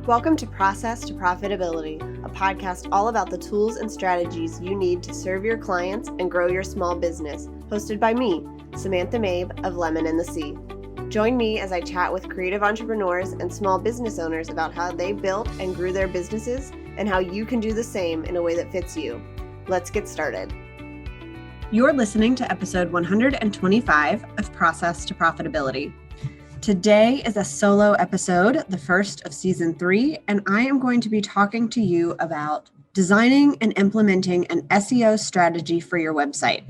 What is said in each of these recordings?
Welcome to Process to Profitability, a podcast all about the tools and strategies you need to serve your clients and grow your small business, hosted by me, Samantha Mabe of Lemon and the Sea. Join me as I chat with creative entrepreneurs and small business owners about how they built and grew their businesses and how you can do the same in a way that fits you. Let's get started. You're listening to episode 125 of Process to Profitability. Today is a solo episode, the first of season 3, and I am going to be talking to you about designing and implementing an SEO strategy for your website.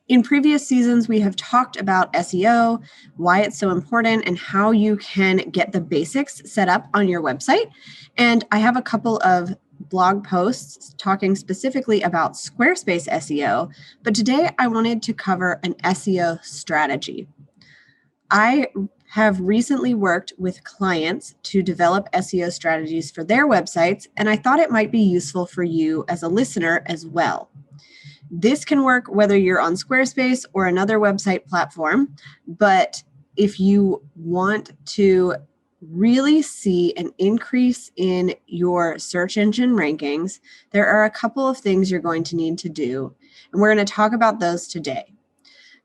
In previous seasons, we have talked about SEO, why it's so important, and how you can get the basics set up on your website. And I have a couple of blog posts talking specifically about Squarespace SEO, but today I wanted to cover an SEO strategy. I have recently worked with clients to develop SEO strategies for their websites, and I thought it might be useful for you as a listener as well. This can work whether you're on Squarespace or another website platform, but if you want to really see an increase in your search engine rankings, there are a couple of things you're going to need to do, and we're going to talk about those today.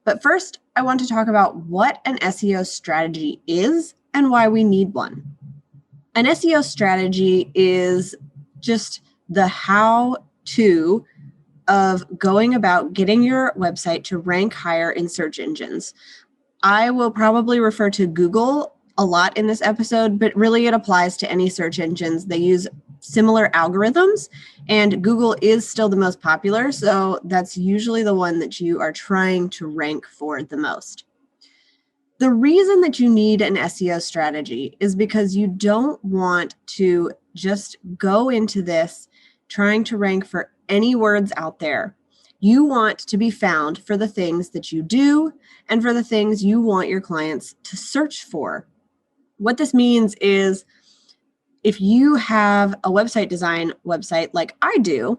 But first, I want to talk about what an SEO strategy is and why we need one. An SEO strategy is just the how-to of going about getting your website to rank higher in search engines. I will probably refer to Google a lot in this episode, but really it applies to any search engines. They use similar algorithms, and Google is still the most popular, so that's usually the one that you are trying to rank for the most. The reason that you need an SEO strategy is because you don't want to just go into this trying to rank for any words out there. You want to be found for the things that you do and for the things you want your clients to search for. What this means is if you have a website design website like I do,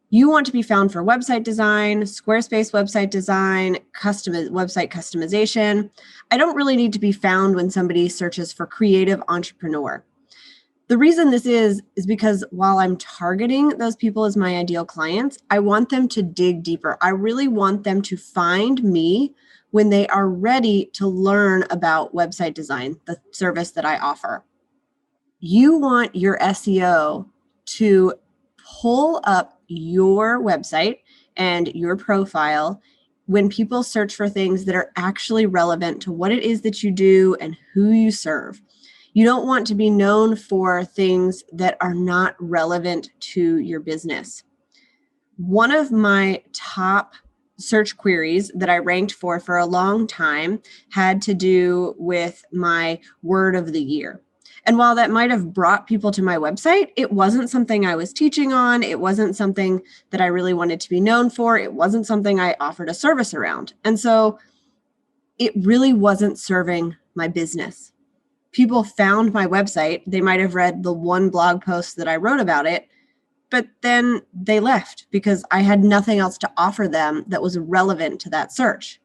you want to be found for website design, Squarespace website design, website customization. I don't really need to be found when somebody searches for creative entrepreneur. The reason this is because while I'm targeting those people as my ideal clients, I want them to dig deeper. I really want them to find me when they are ready to learn about website design, the service that I offer. You want your SEO to pull up your website and your profile when people search for things that are actually relevant to what it is that you do and who you serve. You don't want to be known for things that are not relevant to your business. One of my top search queries that I ranked for a long time had to do with my word of the year. And while that might have brought people to my website, it wasn't something I was teaching on. It wasn't something that I really wanted to be known for. It wasn't something I offered a service around. And so it really wasn't serving my business. People found my website. They might have read the one blog post that I wrote about it, but then they left because I had nothing else to offer them that was relevant to that search.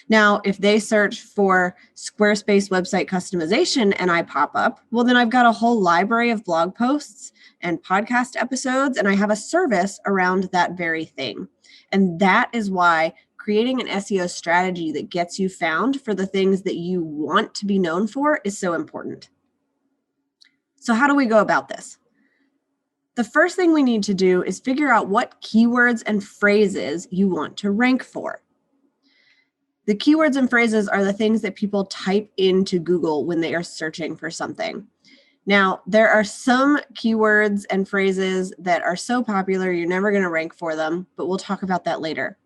Now, if they search for Squarespace website customization and I pop up, well, then I've got a whole library of blog posts and podcast episodes, and I have a service around that very thing. And that is why creating an SEO strategy that gets you found for the things that you want to be known for is so important. So how do we go about this? The first thing we need to do is figure out what keywords and phrases you want to rank for. The keywords and phrases are the things that people type into Google when they are searching for something. Now, there are some keywords and phrases that are so popular, you're never going to rank for them, but we'll talk about that later.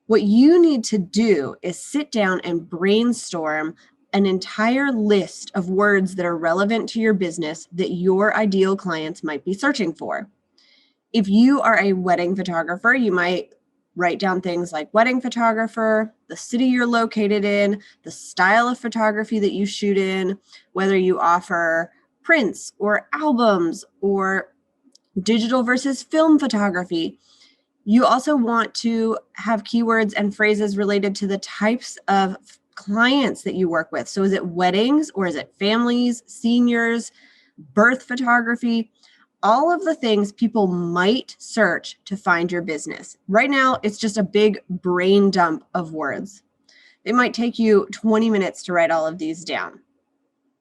What you need to do is sit down and brainstorm an entire list of words that are relevant to your business that your ideal clients might be searching for. If you are a wedding photographer, you might write down things like wedding photographer, the city you're located in, the style of photography that you shoot in, whether you offer prints or albums or digital versus film photography. You also want to have keywords and phrases related to the types of clients that you work with. So is it weddings or is it families, seniors, birth photography, all of the things people might search to find your business. Right now, it's just a big brain dump of words. It might take you 20 minutes to write all of these down.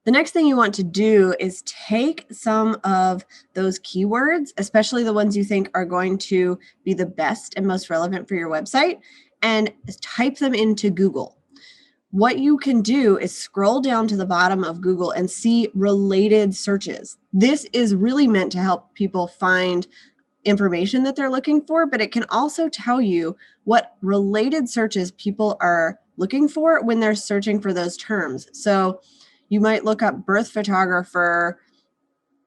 The next thing you want to do is take some of those keywords, especially the ones you think are going to be the best and most relevant for your website, and type them into Google. What you can do is scroll down to the bottom of Google and see related searches. This is really meant to help people find information that they're looking for, but it can also tell you what related searches people are looking for when they're searching for those terms. So you might look up birth photographer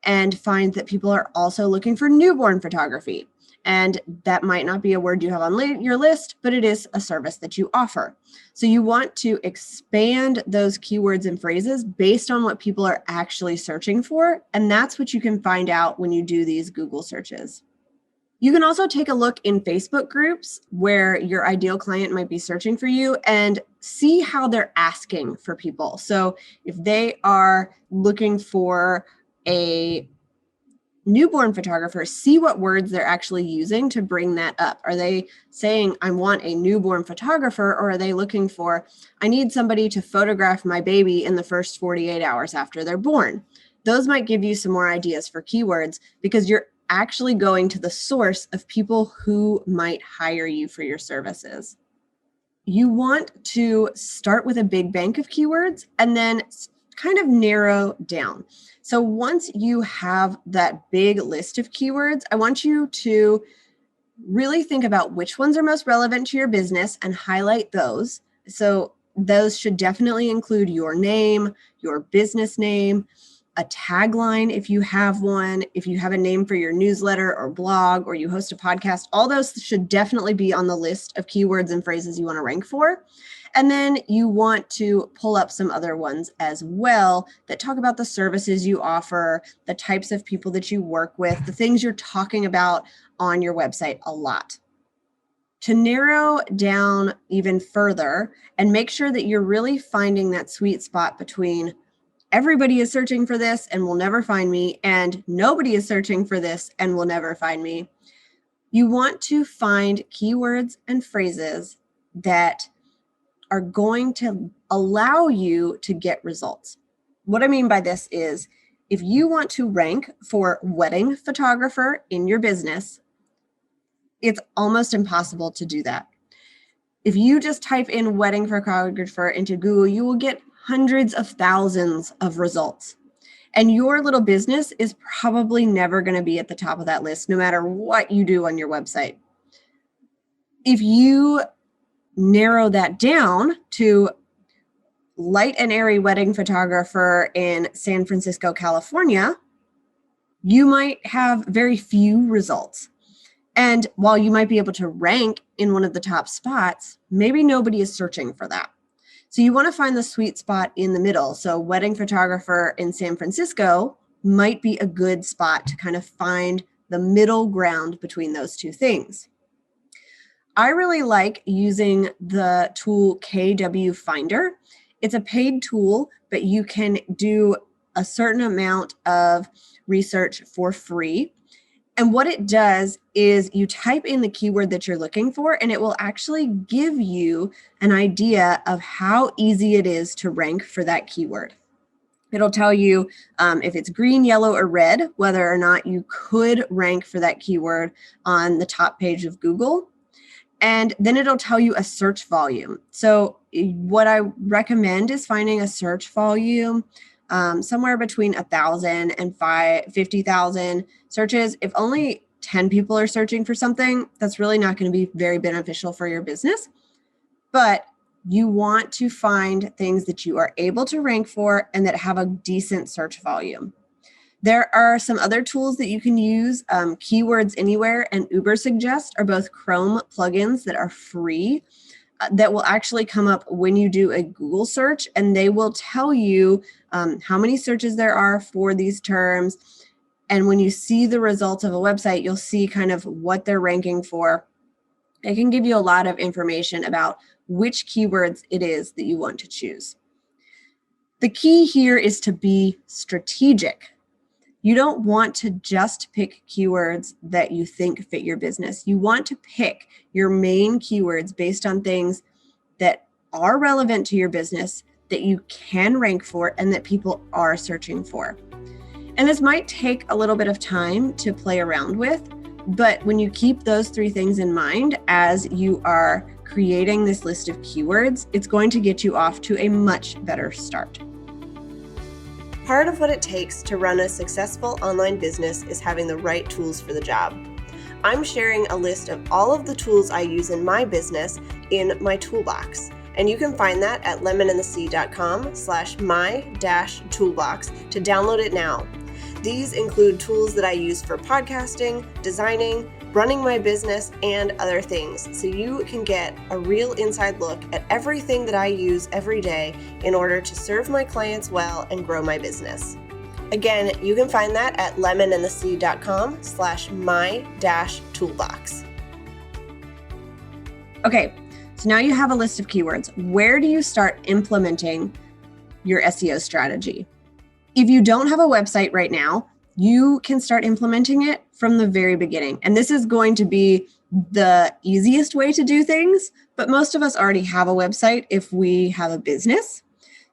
and find that people are also looking for newborn photography. And that might not be a word you have on your list, but it is a service that you offer. So you want to expand those keywords and phrases based on what people are actually searching for. And that's what you can find out when you do these Google searches. You can also take a look in Facebook groups where your ideal client might be searching for you and see how they're asking for people. So if they are looking for a newborn photographer, see what words they're actually using to bring that up. Are they saying, I want a newborn photographer, or are they looking for, I need somebody to photograph my baby in the first 48 hours after they're born? Those might give you some more ideas for keywords because you're actually going to the source of people who might hire you for your services. You want to start with a big bank of keywords and then kind of narrow down. So once you have that big list of keywords, I want you to really think about which ones are most relevant to your business and highlight those. So those should definitely include your name, your business name, a tagline if you have one, if you have a name for your newsletter or blog, or you host a podcast. All those should definitely be on the list of keywords and phrases you want to rank for. And then you want to pull up some other ones as well that talk about the services you offer, the types of people that you work with, the things you're talking about on your website a lot. To narrow down even further and make sure that you're really finding that sweet spot between everybody is searching for this and will never find me, and nobody is searching for this and will never find me. You want to find keywords and phrases that are going to allow you to get results. What I mean by this is, if you want to rank for wedding photographer in your business, it's almost impossible to do that. If you just type in wedding photographer into Google, you will get hundreds of thousands of results. And your little business is probably never going to be at the top of that list, no matter what you do on your website. If you narrow that down to light and airy wedding photographer in San Francisco, California, you might have very few results. And while you might be able to rank in one of the top spots, maybe nobody is searching for that. So you want to find the sweet spot in the middle. So wedding photographer in San Francisco might be a good spot to kind of find the middle ground between those two things. I really like using the tool KW Finder. It's a paid tool, but you can do a certain amount of research for free. And what it does is you type in the keyword that you're looking for, and it will actually give you an idea of how easy it is to rank for that keyword. It'll tell you if it's green, yellow, or red, whether or not you could rank for that keyword on the top page of Google. And then it'll tell you a search volume. So what I recommend is finding a search volume somewhere between 1,000 and 50,000 searches. If only 10 people are searching for something, that's really not going to be very beneficial for your business. But you want to find things that you are able to rank for and that have a decent search volume. There are some other tools that you can use. Keywords Anywhere and Ubersuggest are both Chrome plugins that are free that will actually come up when you do a Google search, and they will tell you how many searches there are for these terms. And when you see the results of a website, you'll see kind of what they're ranking for. It can give you a lot of information about which keywords it is that you want to choose. The key here is to be strategic. You don't want to just pick keywords that you think fit your business. You want to pick your main keywords based on things that are relevant to your business, that you can rank for, and that people are searching for. And this might take a little bit of time to play around with, but when you keep those three things in mind as you are creating this list of keywords, it's going to get you off to a much better start. Part of what it takes to run a successful online business is having the right tools for the job. I'm sharing a list of all of the tools I use in my business in my toolbox. And you can find that at lemonandthesea.com/my-toolbox to download it now. These include tools that I use for podcasting, designing, running my business, and other things, so you can get a real inside look at everything that I use every day in order to serve my clients well and grow my business. Again, you can find that at lemonandthesea.com/my-toolbox. Okay, so now you have a list of keywords. Where do you start implementing your SEO strategy? If you don't have a website right now, you can start implementing it from the very beginning. And this is going to be the easiest way to do things, but most of us already have a website if we have a business.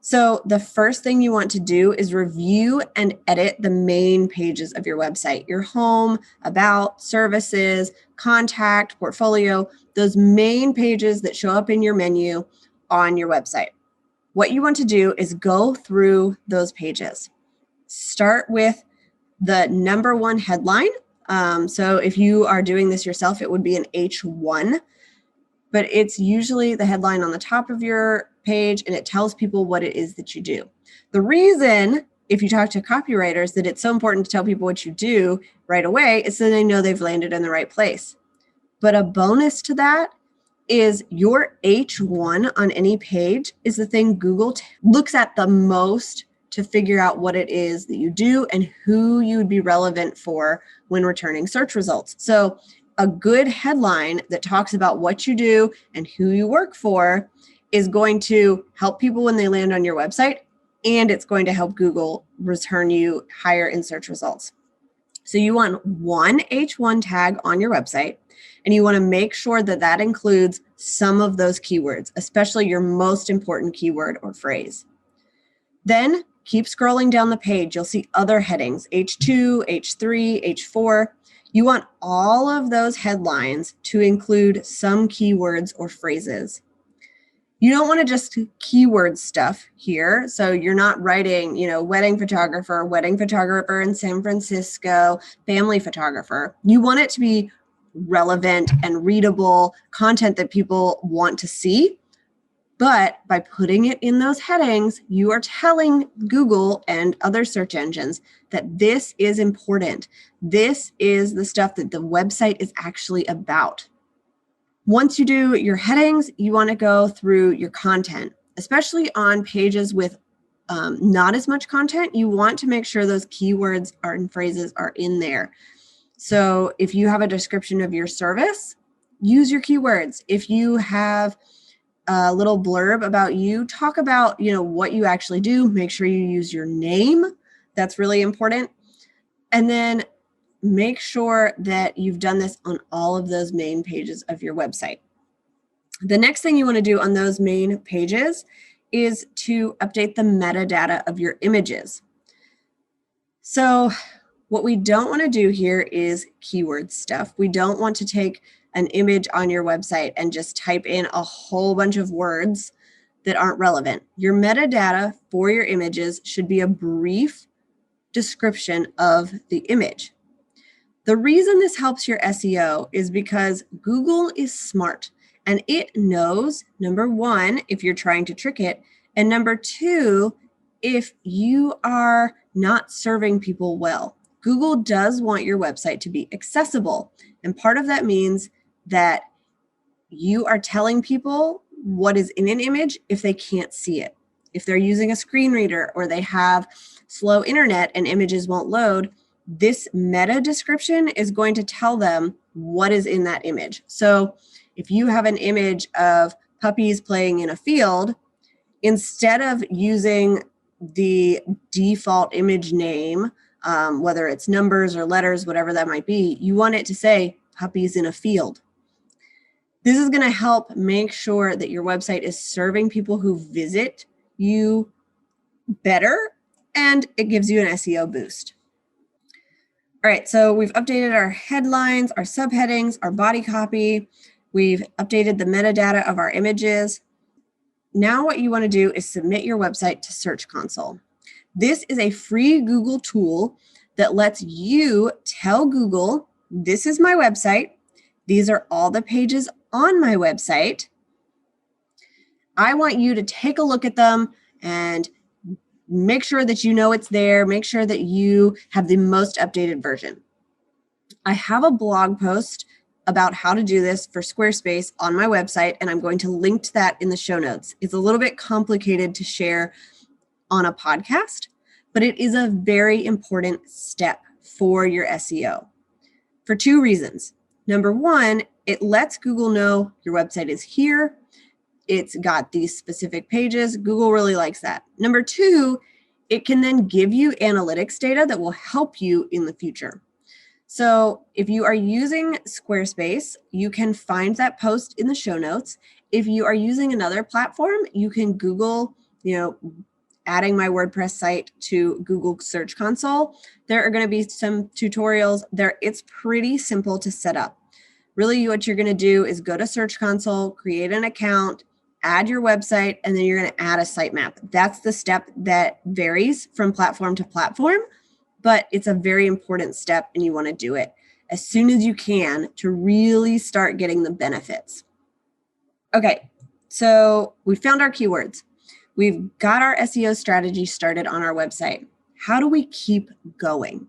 So the first thing you want to do is review and edit the main pages of your website, your home, about, services, contact, portfolio, those main pages that show up in your menu on your website. What you want to do is go through those pages. Start with the number one headline. So if you are doing this yourself, it would be an H1, but it's usually the headline on the top of your page, and it tells people what it is that you do. The reason, if you talk to copywriters, that it's so important to tell people what you do right away is so they know they've landed in the right place. But a bonus to that is your H1 on any page is the thing Google looks at the most to figure out what it is that you do and who you would be relevant for when returning search results. So a good headline that talks about what you do and who you work for is going to help people when they land on your website, and it's going to help Google return you higher in search results. So you want one H1 tag on your website, and you want to make sure that that includes some of those keywords, especially your most important keyword or phrase. Then keep scrolling down the page. You'll see other headings, H2, H3, H4. You want all of those headlines to include some keywords or phrases. You don't want to just keyword stuff here. So you're not writing, wedding photographer in San Francisco, family photographer. You want it to be relevant and readable content that people want to see. But by putting it in those headings, you are telling Google and other search engines that this is important. This is the stuff that the website is actually about. Once you do your headings, you want to go through your content, especially on pages with not as much content. You want to make sure those keywords and phrases are in there. So if you have a description of your service, use your keywords. If you have a little blurb about you, talk about, what you actually do. Make sure you use your name. That's really important. And then make sure that you've done this on all of those main pages of your website. The next thing you want to do on those main pages is to update the metadata of your images. So what we don't want to do here is keyword stuff. We don't want to take an image on your website and just type in a whole bunch of words that aren't relevant. Your metadata for your images should be a brief description of the image. The reason this helps your SEO is because Google is smart and it knows, number one, if you're trying to trick it, and number two, if you are not serving people well. Google does want your website to be accessible, and part of that means that you are telling people what is in an image if they can't see it. If they're using a screen reader or they have slow internet and images won't load, this meta description is going to tell them what is in that image. So if you have an image of puppies playing in a field, instead of using the default image name whether it's numbers or letters, whatever that might be, you want it to say puppies in a field. This is going to help make sure that your website is serving people who visit you better, and it gives you an SEO boost. All right, so we've updated our headlines, our subheadings, our body copy. We've updated the metadata of our images. Now what you want to do is submit your website to Search Console. This is a free Google tool that lets you tell Google, this is my website. These are all the pages on my website. I want you to take a look at them and make sure that you know it's there. Make sure that you have the most updated version. I have a blog post about how to do this for Squarespace on my website, and I'm going to link to that in the show notes. It's a little bit complicated to share on a podcast, but it is a very important step for your SEO for two reasons. Number one, it lets Google know your website is here. It's got these specific pages. Google really likes that. Number two, it can then give you analytics data that will help you in the future. So if you are using Squarespace, you can find that post in the show notes. If you are using another platform, you can Google, adding my WordPress site to Google Search Console. There are going to be some tutorials there. It's pretty simple to set up. Really, what you're going to do is go to Search Console, create an account, add your website, and then you're going to add a sitemap. That's the step that varies from platform to platform, but it's a very important step and you want to do it as soon as you can to really start getting the benefits. Okay, so we found our keywords. We've got our SEO strategy started on our website. How do we keep going?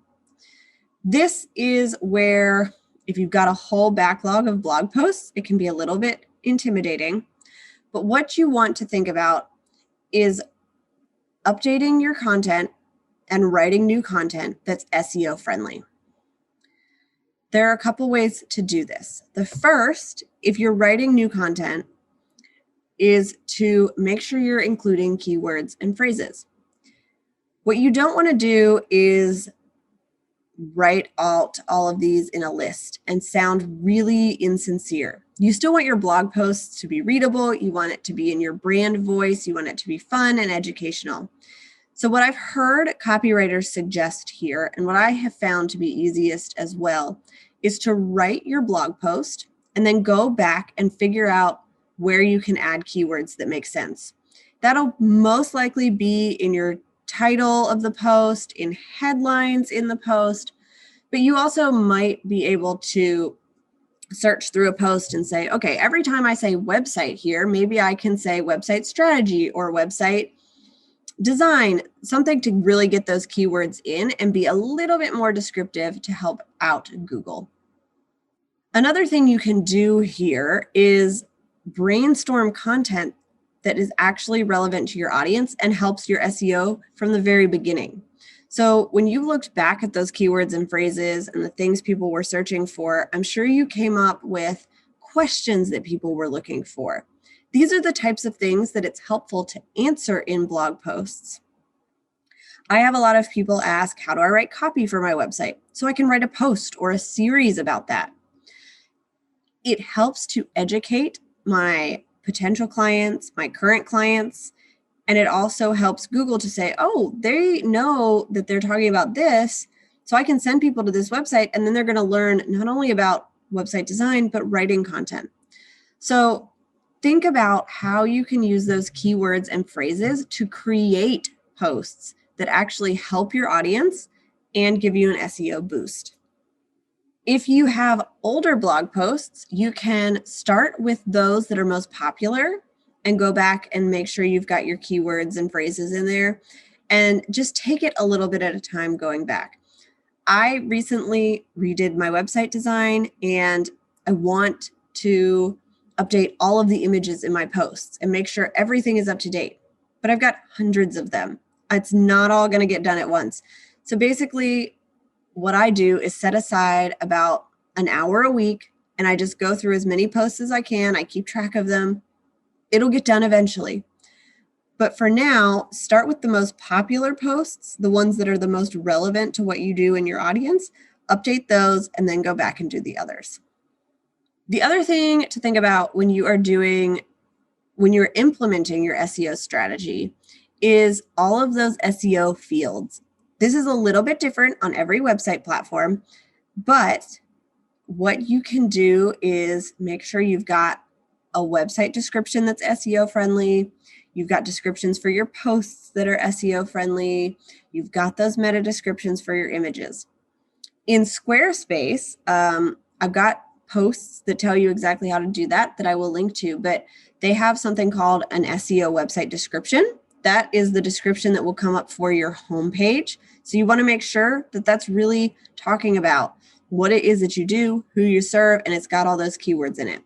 This is where, if you've got a whole backlog of blog posts, it can be a little bit intimidating. But what you want to think about is updating your content and writing new content that's SEO friendly. There are a couple ways to do this. The first, if you're writing new content, is to make sure you're including keywords and phrases. What you don't want to do is write out all of these in a list and sound really insincere. You still want your blog posts to be readable. You want it to be in your brand voice. You want it to be fun and educational. So what I've heard copywriters suggest here, and what I have found to be easiest as well, is to write your blog post and then go back and figure out where you can add keywords that make sense. That'll most likely be in your title of the post, in headlines in the post, but you also might be able to search through a post and say, okay, every time I say website here, maybe I can say website strategy or website design, something to really get those keywords in and be a little bit more descriptive to help out Google. Another thing you can do here is brainstorm content that is actually relevant to your audience and helps your SEO from the very beginning. So when you looked back at those keywords and phrases and the things people were searching for, I'm sure you came up with questions that people were looking for. These are the types of things that it's helpful to answer in blog posts. I have a lot of people ask, how do I write copy for my website? So I can write a post or a series about that. It helps to educate my potential clients, my current clients, and it also helps Google to say, oh, they know that they're talking about this, so I can send people to this website, and then they're going to learn not only about website design, but writing content. So think about how you can use those keywords and phrases to create posts that actually help your audience and give you an SEO boost. If you have older blog posts, you can start with those that are most popular and go back and make sure you've got your keywords and phrases in there and just take it a little bit at a time going back. I recently redid my website design and I want to update all of the images in my posts and make sure everything is up to date. But I've got hundreds of them. It's not all going to get done at once. So basically, what I do is set aside about an hour a week and I just go through as many posts as I can. I keep track of them. It'll get done eventually. But for now, start with the most popular posts, the ones that are the most relevant to what you do in your audience, update those, and then go back and do the others. The other thing to think about when you're implementing your SEO strategy is all of those SEO fields. This is a little bit different on every website platform, but what you can do is make sure you've got a website description that's SEO friendly. You've got descriptions for your posts that are SEO friendly. You've got those meta descriptions for your images. In Squarespace, I've got posts that tell you exactly how to do that I will link to, but they have something called an SEO website description. That is the description that will come up for your homepage. So you want to make sure that that's really talking about what it is that you do, who you serve, and it's got all those keywords in it.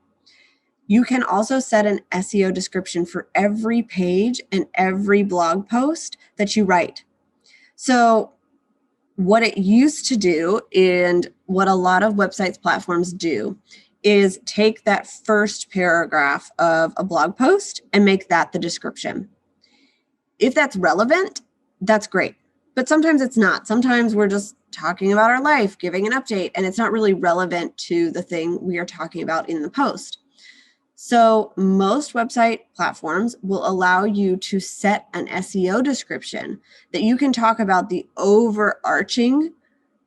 You can also set an SEO description for every page and every blog post that you write. So what it used to do, and what a lot of websites platforms do, is take that first paragraph of a blog post and make that the description. If that's relevant, that's great. But sometimes it's not. Sometimes we're just talking about our life, giving an update, and it's not really relevant to the thing we are talking about in the post. So most website platforms will allow you to set an SEO description that you can talk about the overarching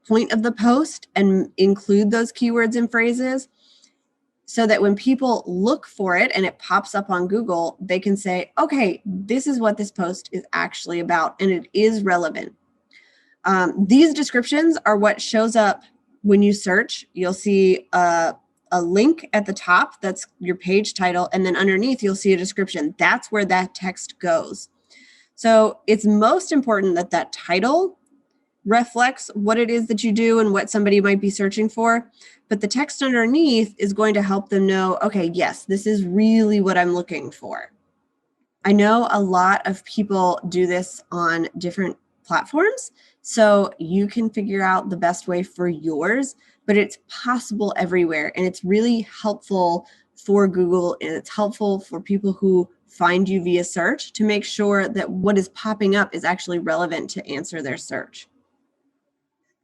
point of the post and include those keywords and phrases so that when people look for it and it pops up on Google, they can say, okay, this is what this post is actually about, and it is relevant. These descriptions are what shows up when you search. You'll see a link at the top, that's your page title, and then underneath you'll see a description. That's where that text goes. So it's most important that that title reflects what it is that you do and what somebody might be searching for. But the text underneath is going to help them know, okay, yes, this is really what I'm looking for. I know a lot of people do this on different platforms, so you can figure out the best way for yours, but it's possible everywhere. And it's really helpful for Google, and it's helpful for people who find you via search to make sure that what is popping up is actually relevant to answer their search.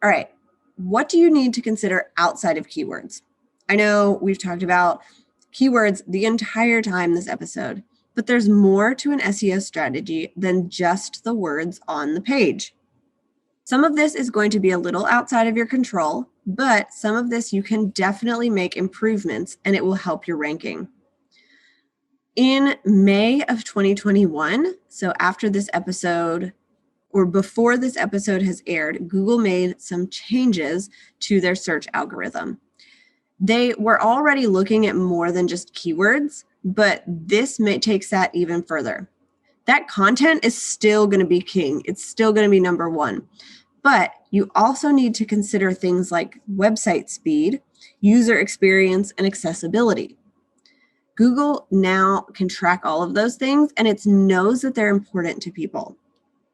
All right, what do you need to consider outside of keywords? I know we've talked about keywords the entire time this episode, but there's more to an SEO strategy than just the words on the page. Some of this is going to be a little outside of your control, but some of this you can definitely make improvements and it will help your ranking. In May of 2021, so after this episode, or before this episode has aired, Google made some changes to their search algorithm. They were already looking at more than just keywords, but this takes that even further. That content is still going to be king. It's still going to be number one. But you also need to consider things like website speed, user experience, and accessibility. Google now can track all of those things, and it knows that they're important to people.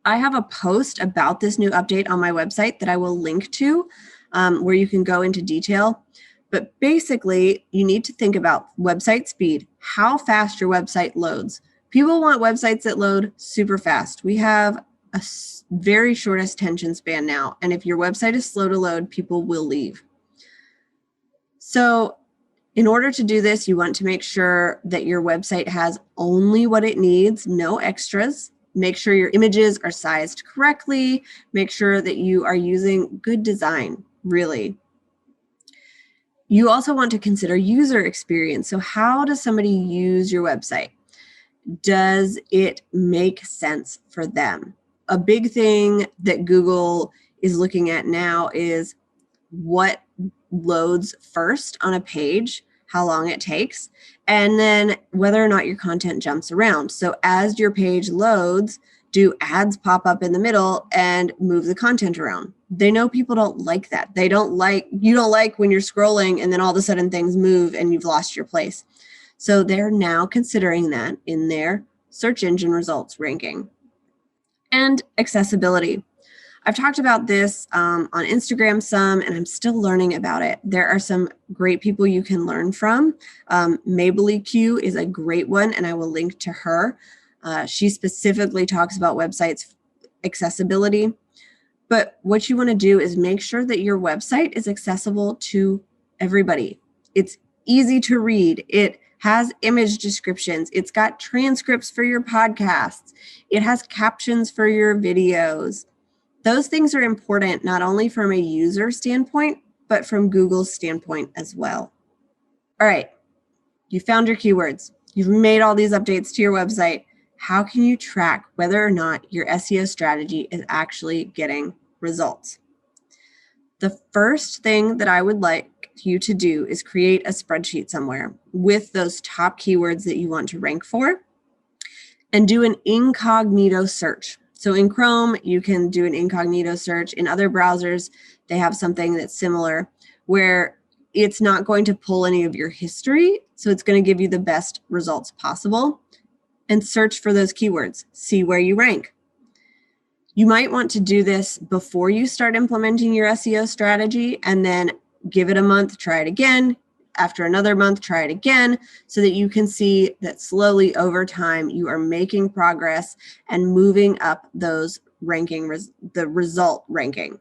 I have a post about this new update on my website that I will link to, where you can go into detail. But basically, you need to think about website speed, how fast your website loads. People want websites that load super fast. We have a very short attention span now. And if your website is slow to load, people will leave. So in order to do this, you want to make sure that your website has only what it needs, no extras. Make sure your images are sized correctly. Make sure that you are using good design, really. You also want to consider user experience. So how does somebody use your website? Does it make sense for them? A big thing that Google is looking at now is what loads first on a page, how long it takes, and then whether or not your content jumps around. So as your page loads, do ads pop up in the middle and move the content around? They know people don't like that. You don't like when you're scrolling and then all of a sudden things move and you've lost your place. So they're now considering that in their search engine results ranking. And accessibility. I've talked about this on Instagram some, and I'm still learning about it. There are some great people you can learn from. Mabe Q is a great one, and I will link to her. She specifically talks about websites accessibility. But what you want to do is make sure that your website is accessible to everybody. It's easy to read. It has image descriptions. It's got transcripts for your podcasts. It has captions for your videos. Those things are important not only from a user standpoint, but from Google's standpoint as well. All right, you found your keywords. You've made all these updates to your website. How can you track whether or not your SEO strategy is actually getting results? The first thing that I would like you to do is create a spreadsheet somewhere with those top keywords that you want to rank for and do an incognito search. So in Chrome, you can do an incognito search. In other browsers, they have something that's similar where it's not going to pull any of your history. So it's going to give you the best results possible. And search for those keywords. See where you rank. You might want to do this before you start implementing your SEO strategy and then give it a month, try it again. After another month, try it again so that you can see that slowly over time you are making progress and moving up those ranking, the result ranking.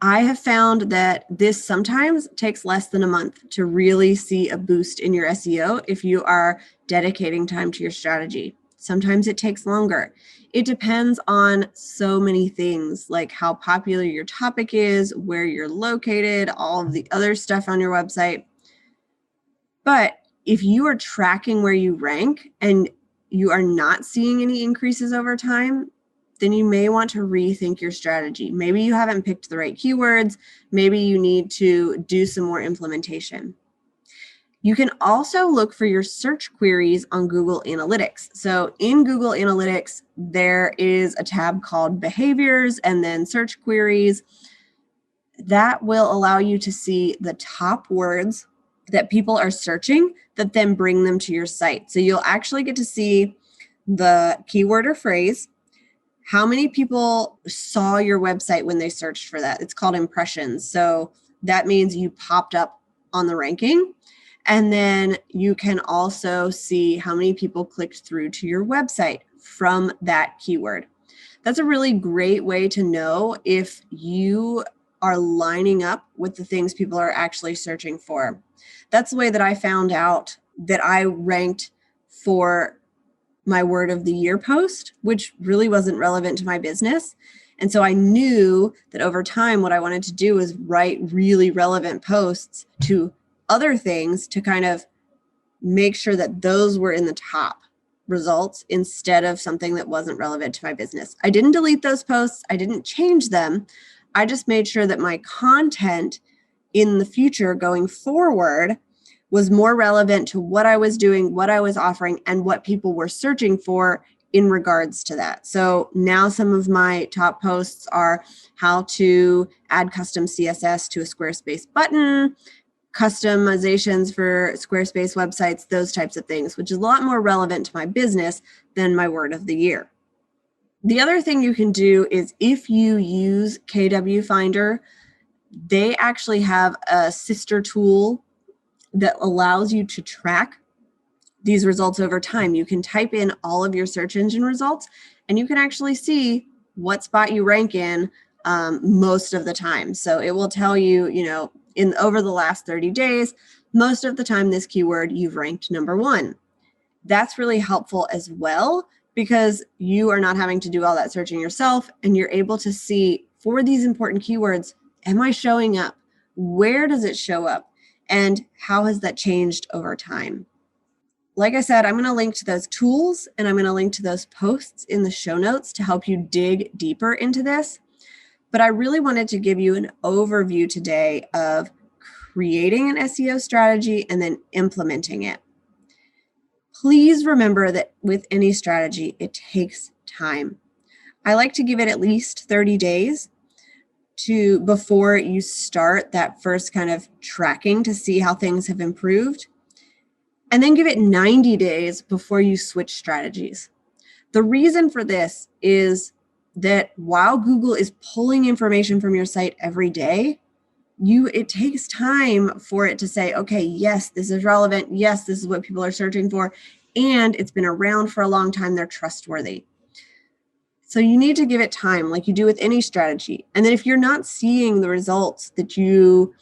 I have found that this sometimes takes less than a month to really see a boost in your SEO if you are dedicating time to your strategy. Sometimes it takes longer. It depends on so many things, like how popular your topic is, where you're located, all of the other stuff on your website. But if you are tracking where you rank and you are not seeing any increases over time, then you may want to rethink your strategy. Maybe you haven't picked the right keywords. Maybe you need to do some more implementation. You can also look for your search queries on Google Analytics. So in Google Analytics, there is a tab called Behaviors and then Search Queries. That will allow you to see the top words that people are searching that then bring them to your site. So you'll actually get to see the keyword or phrase, how many people saw your website when they searched for that. It's called impressions. So that means you popped up on the ranking. And then you can also see how many people clicked through to your website from that keyword. That's a really great way to know if you are lining up with the things people are actually searching for. That's the way that I found out that I ranked for my word of the year post, which really wasn't relevant to my business. And so I knew that over time, what I wanted to do was write really relevant posts to other things to kind of make sure that those were in the top results instead of something that wasn't relevant to my business. I didn't delete those posts. I didn't change them. I just made sure that my content in the future going forward was more relevant to what I was doing, what I was offering, and what people were searching for in regards to that. So now some of my top posts are how to add custom CSS to a Squarespace button, customizations for Squarespace websites, those types of things, which is a lot more relevant to my business than my word of the year. The other thing you can do is if you use KW Finder, they actually have a sister tool that allows you to track these results over time. You can type in all of your search engine results and you can actually see what spot you rank in most of the time. So it will tell you, in over the last 30 days, most of the time this keyword you've ranked number 1. That's really helpful as well because you are not having to do all that searching yourself and you're able to see for these important keywords, am I showing up? Where does it show up? And how has that changed over time? Like I said, I'm going to link to those tools and I'm going to link to those posts in the show notes to help you dig deeper into this. But I really wanted to give you an overview today of creating an SEO strategy and then implementing it. Please remember that with any strategy, it takes time. I like to give it at least 30 days before you start that first kind of tracking to see how things have improved. And then give it 90 days before you switch strategies. The reason for this is that while Google is pulling information from your site every day, it takes time for it to say, okay, yes, this is relevant. Yes, this is what people are searching for. and it's been around for a long time, they're trustworthy. So you need to give it time like you do with any strategy. And then if you're not seeing the results that you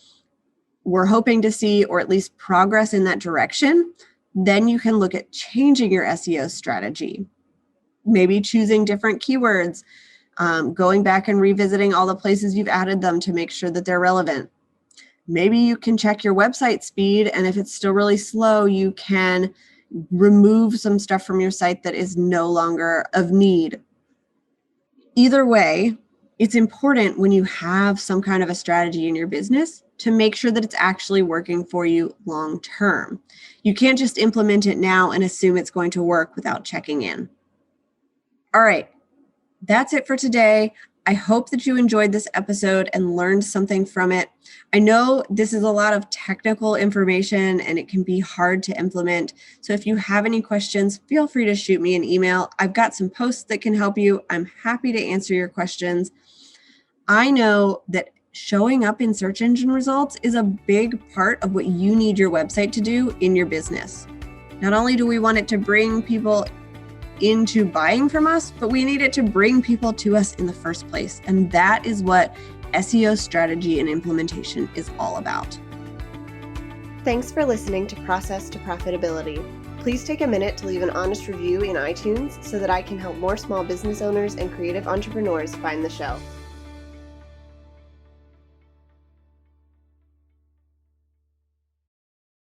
were hoping to see, or at least progress in that direction, then you can look at changing your SEO strategy. Maybe choosing different keywords, going back and revisiting all the places you've added them to make sure that they're relevant. Maybe you can check your website speed, and if it's still really slow, you can remove some stuff from your site that is no longer of need. Either way, it's important when you have some kind of a strategy in your business to make sure that it's actually working for you long term. You can't just implement it now and assume it's going to work without checking in. All right, that's it for today. I hope that you enjoyed this episode and learned something from it. I know this is a lot of technical information and it can be hard to implement. So if you have any questions, feel free to shoot me an email. I've got some posts that can help you. I'm happy to answer your questions. I know that showing up in search engine results is a big part of what you need your website to do in your business. Not only do we want it to bring people into buying from us, but we need it to bring people to us in the first place. And that is what SEO strategy and implementation is all about. Thanks for listening to Process to Profitability. Please take a minute to leave an honest review in iTunes so that I can help more small business owners and creative entrepreneurs find the show.